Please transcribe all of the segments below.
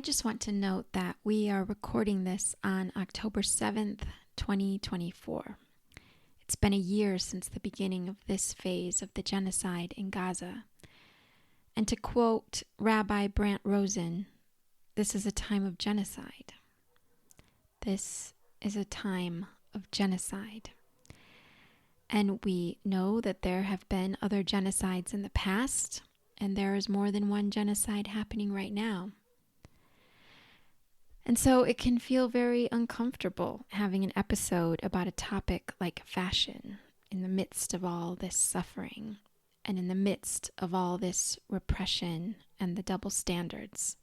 I just want to note that we are recording this on October 7th, 2024. It's been a year since the beginning of this phase of the genocide in Gaza. And to quote Rabbi Brant Rosen, this is a time of genocide. This is a time of genocide. And we know that there have been other genocides in the past, and there is more than one genocide happening right now. And so it can feel very uncomfortable having an episode about a topic like fashion in the midst of all this suffering and in the midst of all this repression and the double standards.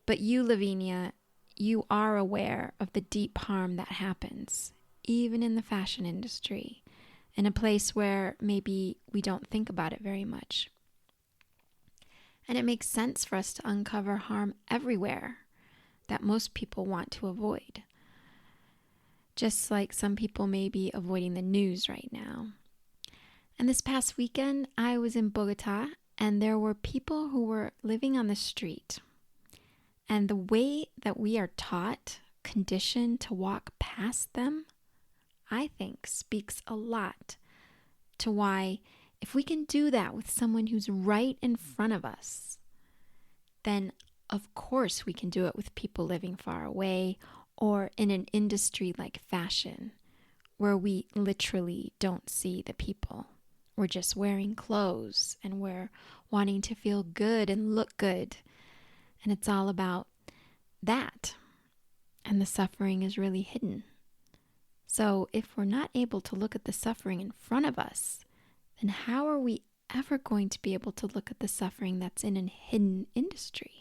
But you, Lavinia, you are aware of the deep harm that happens, even in the fashion industry, in a place where maybe we don't think about it very much. And it makes sense for us to uncover harm everywhere that most people want to avoid. Just like some people may be avoiding the news right now. And this past weekend, I was in Bogota, and there were people who were living on the street. And the way that we are taught, conditioned to walk past them, I think speaks a lot to why if we can do that with someone who's right in front of us, then of course we can do it with people living far away or in an industry like fashion, where we literally don't see the people. We're just wearing clothes and we're wanting to feel good and look good. And it's all about that. And the suffering is really hidden. So if we're not able to look at the suffering in front of us, then how are we ever going to be able to look at the suffering that's in a hidden industry?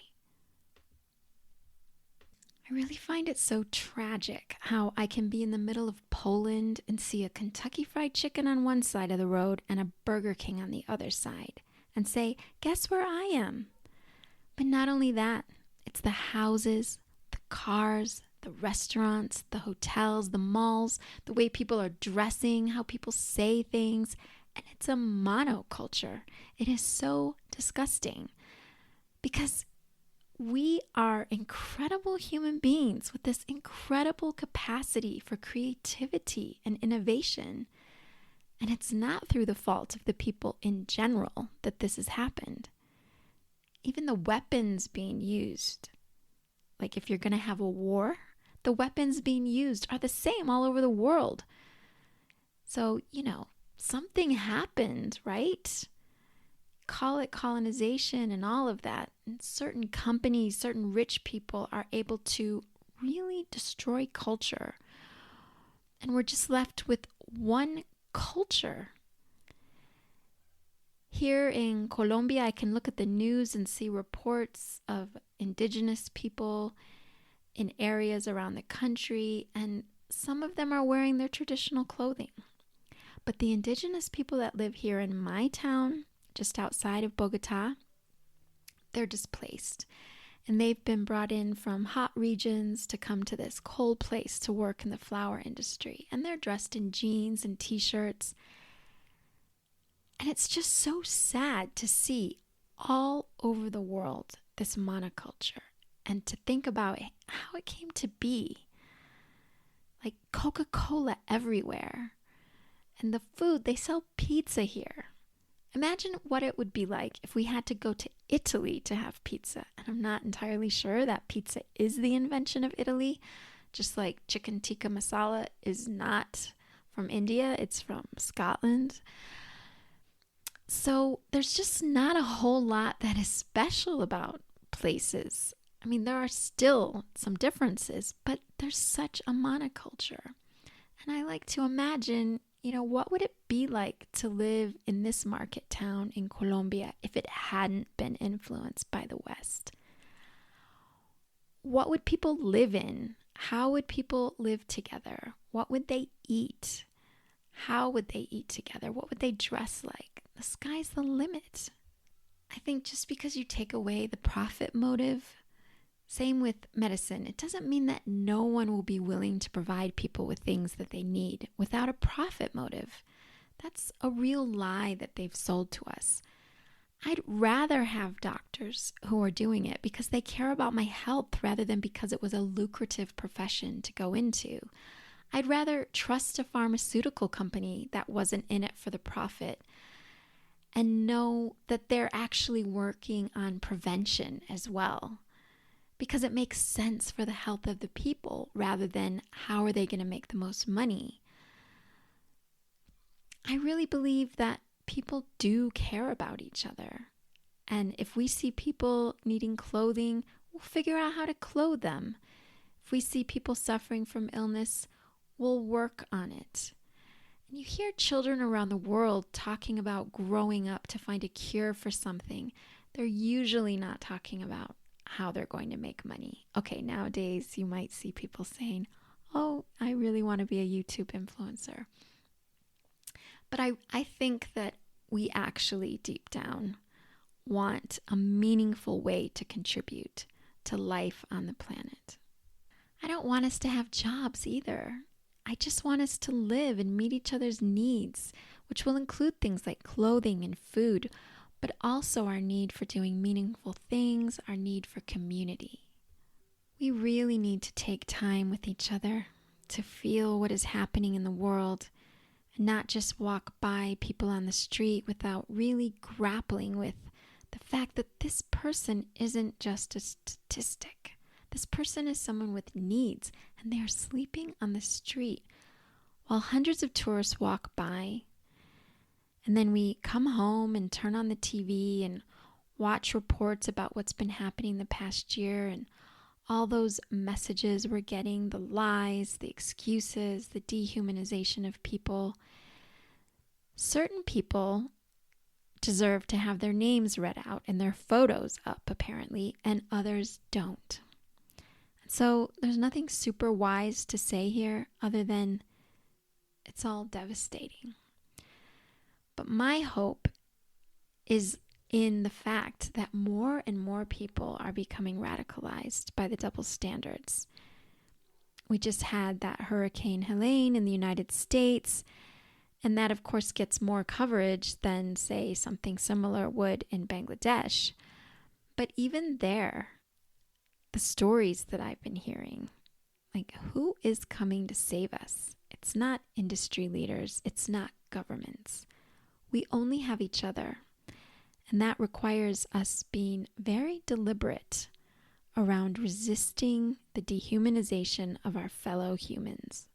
I really find it so tragic how I can be in the middle of Poland and see a Kentucky Fried Chicken on one side of the road and a Burger King on the other side and say, guess where I am? But not only that, it's the houses, the cars, the restaurants, the hotels, the malls, the way people are dressing, how people say things, and it's a monoculture. It is so disgusting because we are incredible human beings with this incredible capacity for creativity and innovation. And it's not through the fault of the people in general that this has happened. Even the weapons being used, like if you're going to have a war, the weapons being used are the same all over the world. So, something happened, right? Call it colonization and all of that. And certain companies, certain rich people are able to really destroy culture. And we're just left with one culture. Here in Colombia, I can look at the news and see reports of indigenous people in areas around the country, and some of them are wearing their traditional clothing. But the indigenous people that live here in my town, just outside of Bogota, they're displaced. And they've been brought in from hot regions to come to this cold place to work in the flower industry. And they're dressed in jeans and t-shirts. And it's just so sad to see all over the world this monoculture and to think about how it came to be. Like Coca-Cola everywhere. And the food, they sell pizza here. Imagine what it would be like if we had to go to Italy to have pizza. And I'm not entirely sure that pizza is the invention of Italy, just like chicken tikka masala is not from India, it's from Scotland. So there's just not a whole lot that is special about places. I mean, there are still some differences, but there's such a monoculture. And I like to imagine, what would it be like to live in this market town in Colombia if it hadn't been influenced by the West? What would people live in? How would people live together? What would they eat? How would they eat together? What would they dress like? The sky's the limit. I think just because you take away the profit motive, same with medicine, it doesn't mean that no one will be willing to provide people with things that they need without a profit motive. That's a real lie that they've sold to us. I'd rather have doctors who are doing it because they care about my health rather than because it was a lucrative profession to go into. I'd rather trust a pharmaceutical company that wasn't in it for the profit and know that they're actually working on prevention as well, because it makes sense for the health of the people rather than how are they going to make the most money. I really believe that people do care about each other. And if we see people needing clothing, we'll figure out how to clothe them. If we see people suffering from illness, we'll work on it. And you hear children around the world talking about growing up to find a cure for something. They're usually not talking about how they're going to make money. Okay, nowadays you might see people saying, oh, I really want to be a YouTube influencer. But I think that we actually deep down want a meaningful way to contribute to life on the planet. I don't want us to have jobs either. I just want us to live and meet each other's needs, which will include things like clothing and food, but also our need for doing meaningful things, our need for community. We really need to take time with each other to feel what is happening in the world and not just walk by people on the street without really grappling with the fact that this person isn't just a statistic. This person is someone with needs, and they are sleeping on the street while hundreds of tourists walk by. And then we come home and turn on the TV and watch reports about what's been happening the past year and all those messages we're getting, the lies, the excuses, the dehumanization of people. Certain people deserve to have their names read out and their photos up, apparently, and others don't. So there's nothing super wise to say here other than it's all devastating. But my hope is in the fact that more and more people are becoming radicalized by the double standards. We just had that Hurricane Helene in the United States, and that of course gets more coverage than, say, something similar would in Bangladesh. But even there, the stories that I've been hearing, like, who is coming to save us? It's not industry leaders. It's not governments. We only have each other. And that requires us being very deliberate around resisting the dehumanization of our fellow humans.